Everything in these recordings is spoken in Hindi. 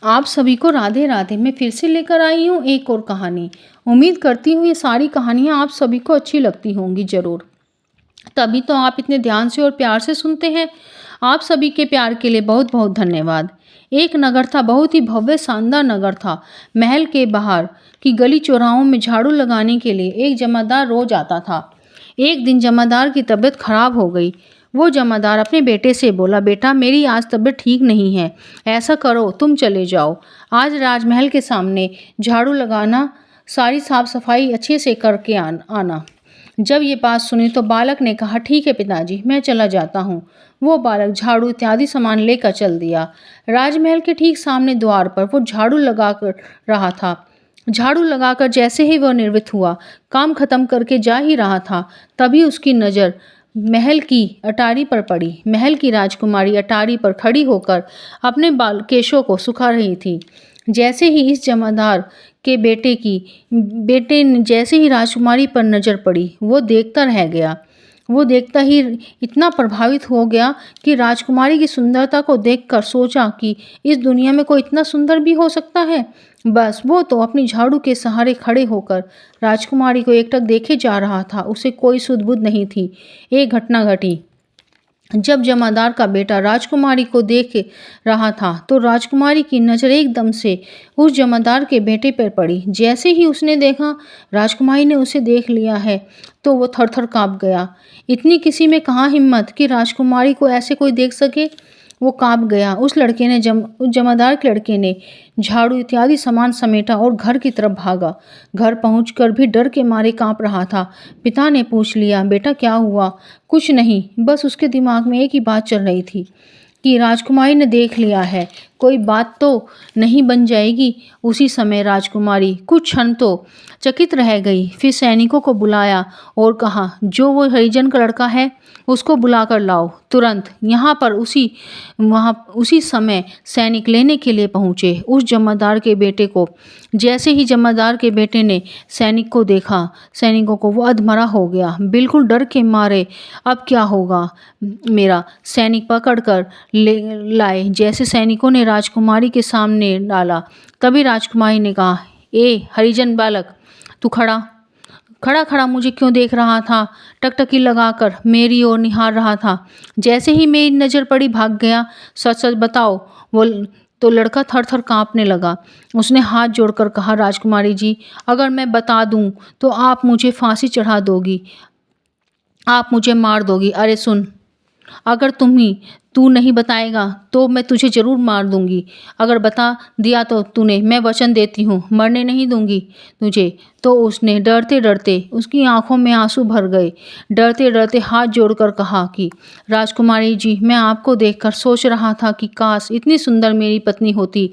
आप सभी को राधे राधे। मैं फिर से लेकर आई हूँ एक और कहानी। उम्मीद करती हूँ ये सारी कहानियाँ आप सभी को अच्छी लगती होंगी ज़रूर। तभी तो आप इतने ध्यान से और प्यार से सुनते हैं। आप सभी के प्यार के लिए बहुत बहुत धन्यवाद। एक नगर था, बहुत ही भव्य शानदार नगर था। महल के बाहर की गली चौराहों में झाड़ू लगाने के लिए एक जमादार रोज आता था। एक दिन जमादार की तबीयत खराब हो गई। वो जमादार अपने बेटे से बोला, बेटा मेरी आज तबीयत ठीक नहीं है। ऐसा करो तुम चले जाओ, आज राजमहल के सामने झाड़ू लगाना, सारी साफ सफाई अच्छे से करके आना। जब ये बात सुनी तो बालक ने कहा, ठीक है पिताजी, मैं चला जाता हूँ। वो बालक झाड़ू इत्यादि सामान लेकर चल दिया। राजमहल के ठीक सामने द्वार पर वो झाड़ू लगा कर रहा था। झाड़ू लगाकर जैसे ही वह निर्वित हुआ, काम खत्म करके जा ही रहा था, तभी उसकी नज़र महल की अटारी पर पड़ी। महल की राजकुमारी अटारी पर खड़ी होकर अपने बाल केशों को सुखा रही थी। जैसे ही इस जमादार के बेटे ने जैसे ही राजकुमारी पर नज़र पड़ी, वो देखता रह गया। वो देखता ही इतना प्रभावित हो गया कि राजकुमारी की सुंदरता को देखकर सोचा कि इस दुनिया में कोई इतना सुंदर भी हो सकता है। बस वो तो अपनी झाड़ू के सहारे खड़े होकर राजकुमारी को एकटक देखे जा रहा था। उसे कोई सुध बुध नहीं थी। एक घटना घटी। जब जमादार का बेटा राजकुमारी को देख रहा था तो राजकुमारी की नज़र एकदम से उस जमादार के बेटे पर पड़ी। जैसे ही उसने देखा राजकुमारी ने उसे देख लिया है तो वो थर थर काँप गया। इतनी किसी में कहाँ हिम्मत कि राजकुमारी को ऐसे कोई देख सके। वो काँप गया। उस जमादार के लड़के ने झाड़ू इत्यादि सामान समेटा और घर की तरफ भागा। घर पहुंचकर भी डर के मारे काँप रहा था। पिता ने पूछ लिया, बेटा क्या हुआ? कुछ नहीं, बस उसके दिमाग में एक ही बात चल रही थी कि राजकुमारी ने देख लिया है, कोई बात तो नहीं बन जाएगी। उसी समय राजकुमारी कुछ क्षण तो चकित रह गई, फिर सैनिकों को बुलाया और कहा, जो वो हरिजन का लड़का है उसको बुलाकर लाओ तुरंत। यहाँ पर उसी समय सैनिक लेने के लिए पहुँचे उस जमादार के बेटे को। जैसे ही जमादार के बेटे ने सैनिक को देखा, सैनिकों को, वो अधमरा हो गया, बिल्कुल डर के मारे। अब क्या होगा मेरा? सैनिक पकड़ कर ले लाए। जैसे सैनिकों ने राजकुमारी के सामने डाला, तभी राजकुमारी ने कहा, ए हरिजन बालक, तू खड़ा खड़ा खड़ा मुझे क्यों देख रहा था? टकटकी लगाकर मेरी ओर निहार रहा था। जैसे ही मेरी नज़र पड़ी भाग गया। सच सच बताओ। वो तो लड़का थर थर काँपने लगा। उसने हाथ जोड़कर कहा, राजकुमारी जी, अगर मैं बता दूं तो आप मुझे फांसी चढ़ा दोगी, आप मुझे मार दोगी। अरे सुन, अगर तू नहीं बताएगा तो मैं तुझे ज़रूर मार दूंगी। अगर बता दिया तो तूने, मैं वचन देती हूँ मरने नहीं दूंगी तुझे। तो उसने डरते डरते, उसकी आंखों में आंसू भर गए, डरते डरते हाथ जोड़कर कहा कि राजकुमारी जी, मैं आपको देखकर सोच रहा था कि काश इतनी सुंदर मेरी पत्नी होती,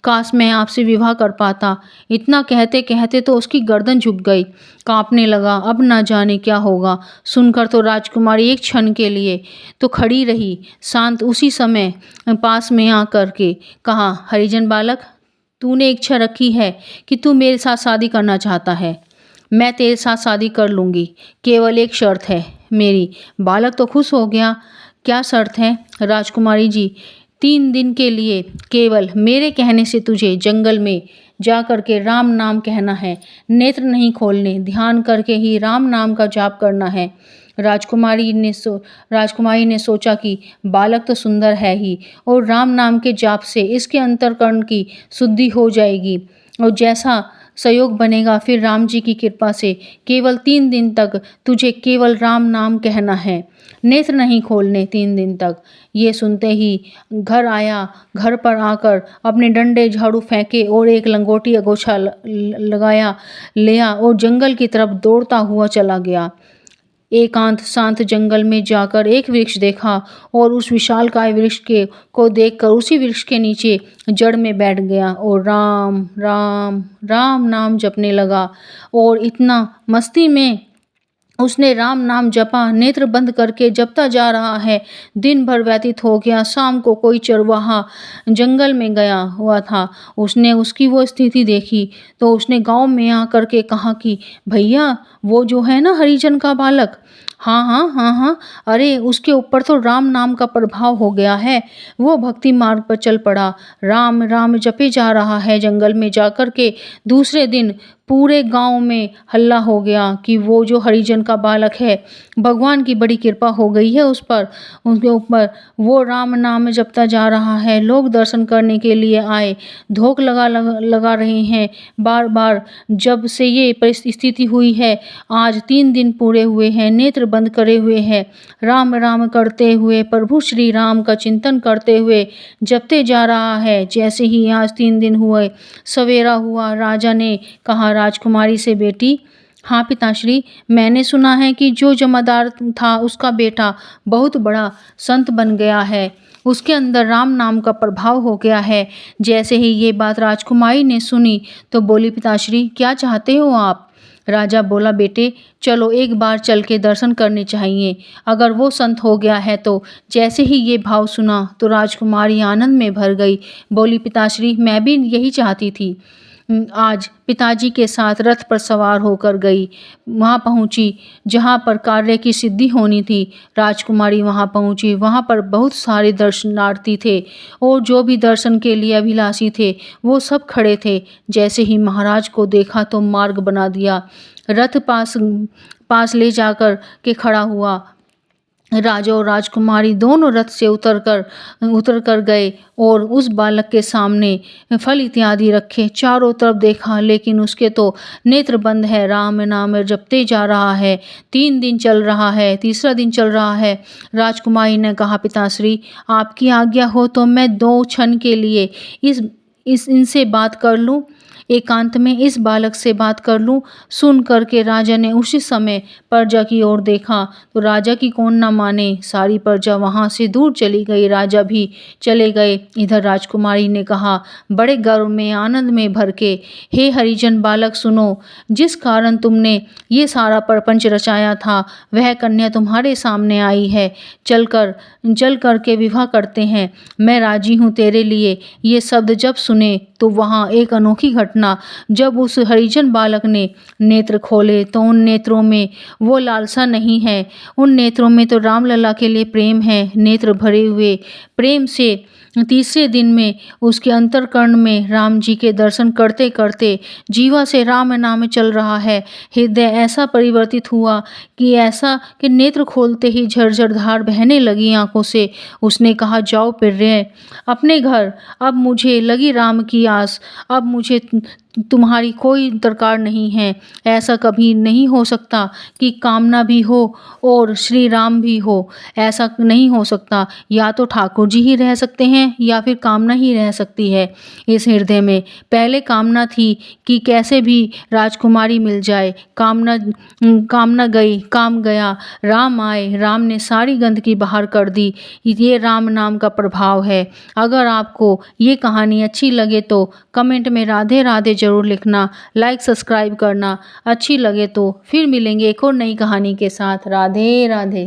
काश मैं आपसे विवाह कर पाता। इतना कहते कहते तो उसकी गर्दन झुक गई, कांपने लगा। अब ना जाने क्या होगा। सुनकर तो राजकुमारी एक क्षण के लिए तो खड़ी रही, शांत। उसी समय पास में आकर के कहा, हरिजन बालक, तूने इच्छा रखी है कि तू मेरे साथ शादी करना चाहता है। मैं तेरे साथ शादी कर लूँगी, केवल एक शर्त है मेरी। बालक तो खुश हो गया। क्या शर्त है? राजकुमारी जी, 3 दिन के लिए केवल मेरे कहने से तुझे जंगल में जा कर के राम नाम कहना है, नेत्र नहीं खोलने, ध्यान करके ही राम नाम का जाप करना है। राजकुमारी ने सोचा कि बालक तो सुंदर है ही, और राम नाम के जाप से इसके अंतःकरण की शुद्धि हो जाएगी, और जैसा संयोग बनेगा फिर राम जी की कृपा से केवल 3 दिन तक तुझे केवल राम नाम कहना है, नेत्र नहीं खोलने 3 दिन तक। ये सुनते ही घर आया। घर पर आकर अपने डंडे झाड़ू फेंके और एक लंगोटी अगोछा लगाया लिया और जंगल की तरफ दौड़ता हुआ चला गया। एकांत शांत जंगल में जाकर एक वृक्ष देखा और उस विशालकाय वृक्ष को देखकर उसी वृक्ष के नीचे जड़ में बैठ गया और राम राम राम नाम जपने लगा। और इतना मस्ती में उसने राम नाम जपा, नेत्र बंद करके जपता जा रहा है। दिन भर व्यतीत हो गया। शाम को कोई चरवाहा जंगल में गया हुआ था। उसने उसकी वो स्थिति देखी तो उसने गांव में आकर के कहा कि भैया, वो जो है ना हरिजन का बालक, हाँ, हाँ, हाँ, हाँ। अरे उसके ऊपर तो राम नाम का प्रभाव हो गया है। वो भक्ति मार्ग पर चल पड़ा। राम, राम जपे जा रहा है। जंगल में जाकर के दूसरे दिन पूरे गाँव में हल्ला हो गया कि वो जो हरिजन का बालक है, भगवान की बड़ी कृपा हो गई है उस पर, उनके ऊपर। वो राम नाम जपता जा रहा है। लोग दर्शन करने के लिए आए, धोख लगा रहे हैं बार-बार। जब से ये परिस्थिति हुई है, आज 3 दिन पूरे हुए हैं, नेत्र बंद करे हुए हैं, राम राम करते हुए, प्रभु श्री राम का चिंतन करते हुए जपते जा रहा है। जैसे ही आज 3 दिन हुए, सवेरा हुआ, राजा ने कहा राजकुमारी से, बेटी, हाँ पिताश्री, मैंने सुना है कि जो जमादार था उसका बेटा बहुत बड़ा संत बन गया है, उसके अंदर राम नाम का प्रभाव हो गया है। जैसे ही ये बात राजकुमारी ने सुनी तो बोली, पिताश्री क्या चाहते हो आप? राजा बोला, बेटे चलो एक बार चल के दर्शन करने चाहिए, अगर वो संत हो गया है तो। जैसे ही ये भाव सुना तो राजकुमारी आनंद में भर गई। बोली, पिताश्री मैं भी यही चाहती थी। आज पिताजी के साथ रथ पर सवार होकर गई, वहाँ पहुँची जहाँ पर कार्य की सिद्धि होनी थी। राजकुमारी वहाँ पहुँची, वहाँ पर बहुत सारे दर्शनार्थी थे और जो भी दर्शन के लिए अभिलाषी थे वो सब खड़े थे। जैसे ही महाराज को देखा तो मार्ग बना दिया, रथ पास ले जाकर के खड़ा हुआ। राजा और राजकुमारी दोनों रथ से उतर कर गए और उस बालक के सामने फल इत्यादि रखे। चारों तरफ देखा लेकिन उसके तो नेत्र बंद है, राम नाम जपते जा रहा है। 3 दिन चल रहा है, तीसरा दिन चल रहा है। राजकुमारी ने कहा, पिताश्री आपकी आज्ञा हो तो मैं 2 क्षण के लिए इनसे बात कर लूं, एकांत में इस बालक से बात कर लूं। सुन करके राजा ने उसी समय प्रजा की ओर देखा तो राजा की कौन न माने, सारी प्रजा वहां से दूर चली गई, राजा भी चले गए। इधर राजकुमारी ने कहा बड़े गर्व में, आनंद में भर के, हे हरिजन बालक सुनो, जिस कारण तुमने ये सारा प्रपंच रचाया था वह कन्या तुम्हारे सामने आई है। चल कर के विवाह करते हैं, मैं राजी हूँ तेरे लिए। ये शब्द जब सुने तो वहाँ एक अनोखी घटना, जब उस हरिजन बालक ने नेत्र खोले तो उन नेत्रों में वो लालसा नहीं है, उन नेत्रों में तो रामलला के लिए प्रेम है। नेत्र भरे हुए प्रेम से तीसरे दिन में उसके अंतर्करण में राम जी के दर्शन करते करते जीवा से राम नाम चल रहा है। हृदय ऐसा परिवर्तित हुआ कि नेत्र खोलते ही झरझर धार बहने लगी आंखों से। उसने कहा, जाओ प्रिय अपने घर, अब मुझे लगी राम की आस, अब मुझे तुम्हारी कोई दरकार नहीं है। ऐसा कभी नहीं हो सकता कि कामना भी हो और श्री राम भी हो, ऐसा नहीं हो सकता। या तो ठाकुर जी ही रह सकते हैं या फिर कामना ही रह सकती है इस हृदय में। पहले कामना थी कि कैसे भी राजकुमारी मिल जाए, कामना गई, काम गया, राम आए, राम ने सारी गंदगी बाहर कर दी। ये राम नाम का प्रभाव है। अगर आपको ये कहानी अच्छी लगे तो कमेंट में राधे राधे ज़रूर लिखना, लाइक सब्सक्राइब करना। अच्छी लगे तो फिर मिलेंगे एक और नई कहानी के साथ। राधे राधे।